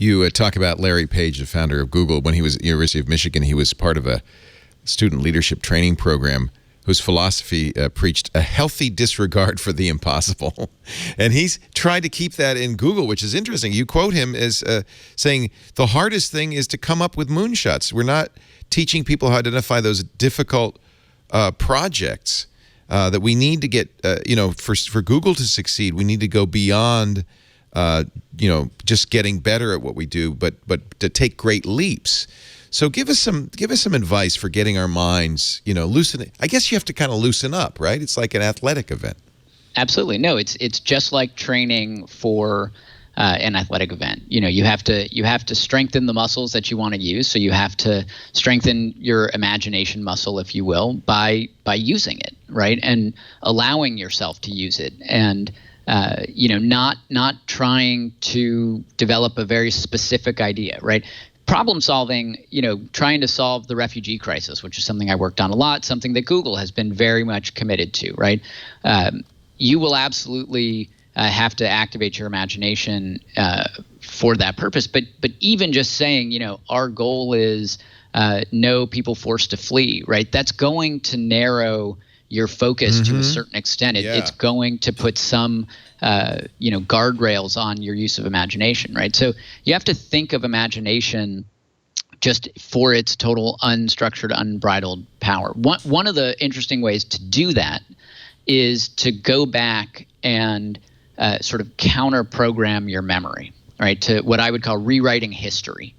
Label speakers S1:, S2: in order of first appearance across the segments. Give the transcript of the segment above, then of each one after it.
S1: You talk about Larry Page, the founder of Google. When he was at the University of Michigan, he was part of a student leadership training program whose philosophy preached a healthy disregard for the impossible. And he's tried to keep that in Google, which is interesting. You quote him as saying, the hardest thing is to come up with moonshots. We're not teaching people how to identify those difficult projects that we need to get, for Google to succeed, we need to go beyond, just getting better at what we do, but to take great leaps. So give us some advice for getting our minds, loosening. I guess you have to kind of loosen up, right? It's like an athletic event.
S2: Absolutely. No, it's just like training for an athletic event. You have to strengthen the muscles that you want to use. So you have to strengthen your imagination muscle, if you will, by using it, right? And allowing yourself to use it. And not trying to develop a very specific idea, right? Problem solving, trying to solve the refugee crisis, which is something I worked on a lot, something that Google has been very much committed to, right? You will absolutely have to activate your imagination for that purpose. But even just saying, our goal is no people forced to flee, right? That's going to narrow your focus to a certain extent. It's going to put some, guardrails on your use of imagination, right? So you have to think of imagination just for its total unstructured, unbridled power. One of the interesting ways to do that is to go back and sort of counter-program your memory, right? To what I would call rewriting history.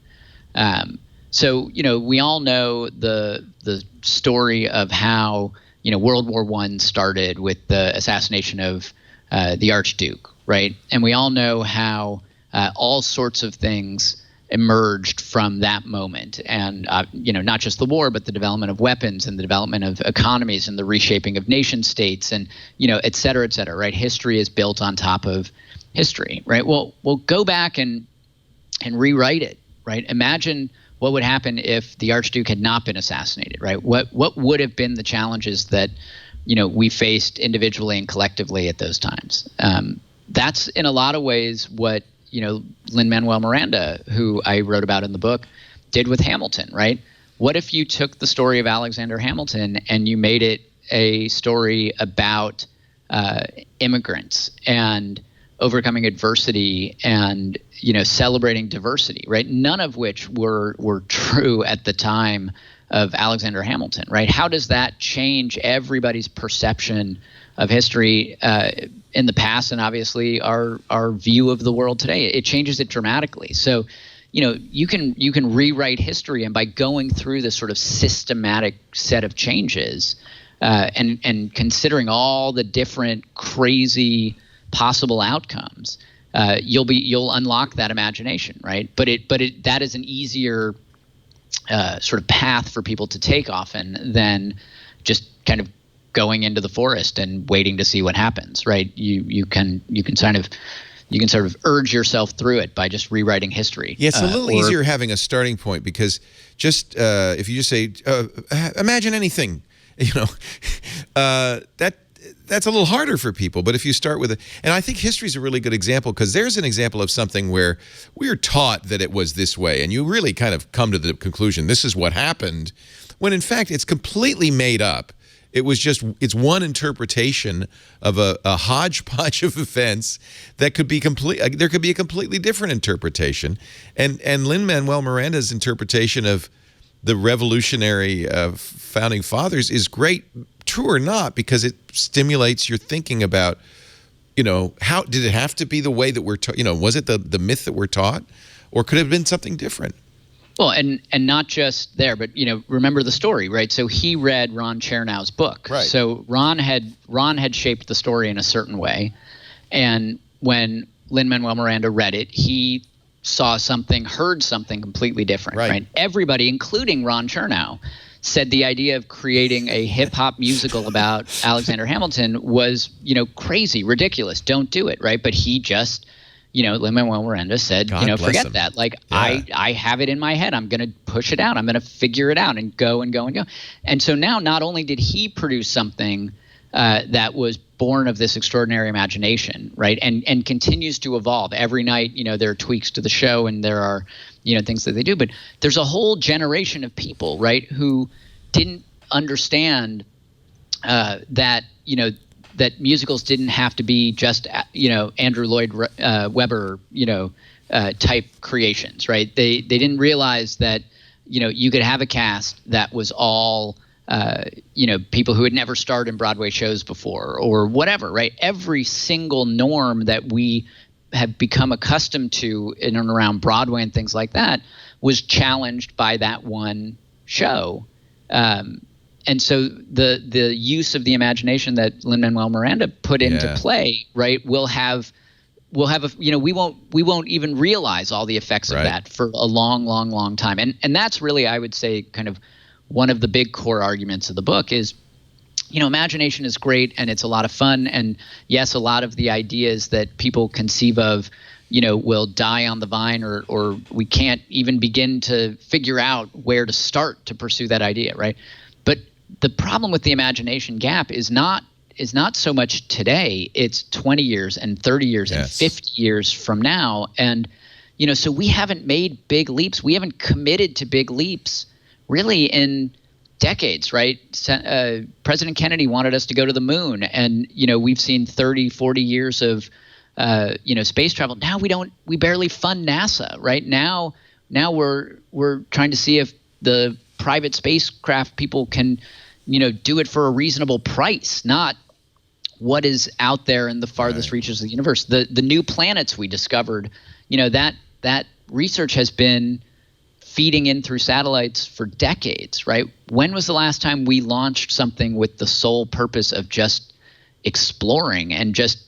S2: So we all know the story of how World War I started with the assassination of the Archduke, right? And we all know how all sorts of things emerged from that moment, and not just the war, but the development of weapons and the development of economies and the reshaping of nation states, and et cetera, right? History is built on top of history, right? Well, go back and rewrite it, right? Imagine what would happen if the Archduke had not been assassinated, right? What would have been the challenges that we faced individually and collectively at those times? That's in a lot of ways what Lin Manuel Miranda, who I wrote about in the book, did with Hamilton, right? What if you took the story of Alexander Hamilton and you made it a story about immigrants and overcoming adversity and celebrating diversity, right? None of which were true at the time of Alexander Hamilton, right? How does that change everybody's perception of history in the past, and obviously our view of the world today? It changes it dramatically. So, you can rewrite history, and by going through this sort of systematic set of changes, and considering all the different crazy possible outcomes, you'll unlock that imagination, right? But that is an easier sort of path for people to take often than just kind of going into the forest and waiting to see what happens, right? You can sort of urge yourself through it by just rewriting history.
S1: Yeah, it's a little easier having a starting point, because just if you just say imagine anything, that's a little harder for people. But if you start with and I think history is a really good example, because there's an example of something where we are taught that it was this way, and you really kind of come to the conclusion this is what happened, when in fact it's completely made up. It's one interpretation of a hodgepodge of events that could be there could be a completely different interpretation. And Lin Manuel Miranda's interpretation of the revolutionary founding fathers is great, true or not, because it stimulates your thinking about, how did it have to be the way that we're taught? Was it the myth that we're taught, or could it have been something different?
S2: Well, and not just there, but remember the story, right? So he read Ron Chernow's book.
S1: Right.
S2: So Ron had shaped the story in a certain way, and when Lin Manuel Miranda read it, he saw something, heard something completely different. Right? Everybody, including Ron Chernow, said the idea of creating a hip hop musical about Alexander Hamilton was, crazy, ridiculous. Don't do it, right? But he just, Lin Manuel Miranda said, forget him. That. Like, yeah. I have it in my head. I'm going to push it out. I'm going to figure it out and go and go and go. And so now, not only did he produce something that was born of this extraordinary imagination, right? And continues to evolve every night. There are tweaks to the show, and there are things that they do, but there's a whole generation of people, right, who didn't understand that musicals didn't have to be just Andrew Lloyd Webber type creations, right? They didn't realize that you could have a cast that was all people who had never starred in Broadway shows before or whatever, right? Every single norm that we have become accustomed to in and around Broadway and things like that was challenged by that one show. And so the use of the imagination that Lin Manuel Miranda put into play, right, we won't even realize all the effects of that for a long, long, long time. And that's really, I would say, kind of one of the big core arguments of the book is, imagination is great and it's a lot of fun. And yes, a lot of the ideas that people conceive of, will die on the vine, or we can't even begin to figure out where to start to pursue that idea, right? But the problem with the imagination gap is not so much today. It's 20 years and 30 years and 50 years from now. And, so we haven't made big leaps. We haven't committed to big leaps really in decades, right? President Kennedy wanted us to go to the moon, and, we've seen 30, 40 years of, space travel. Now we barely fund NASA, right? Now we're trying to see if the private spacecraft people can, do it for a reasonable price, not what is out there in the farthest reaches of the universe. The new planets we discovered, that research has been feeding in through satellites for decades, right? When was the last time we launched something with the sole purpose of just exploring and just,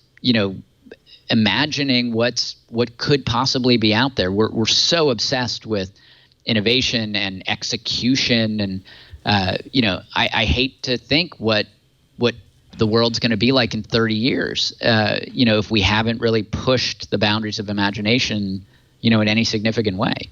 S2: imagining what could possibly be out there? We're so obsessed with innovation and execution, and I hate to think what the world's going to be like in 30 years, if we haven't really pushed the boundaries of imagination, in any significant way.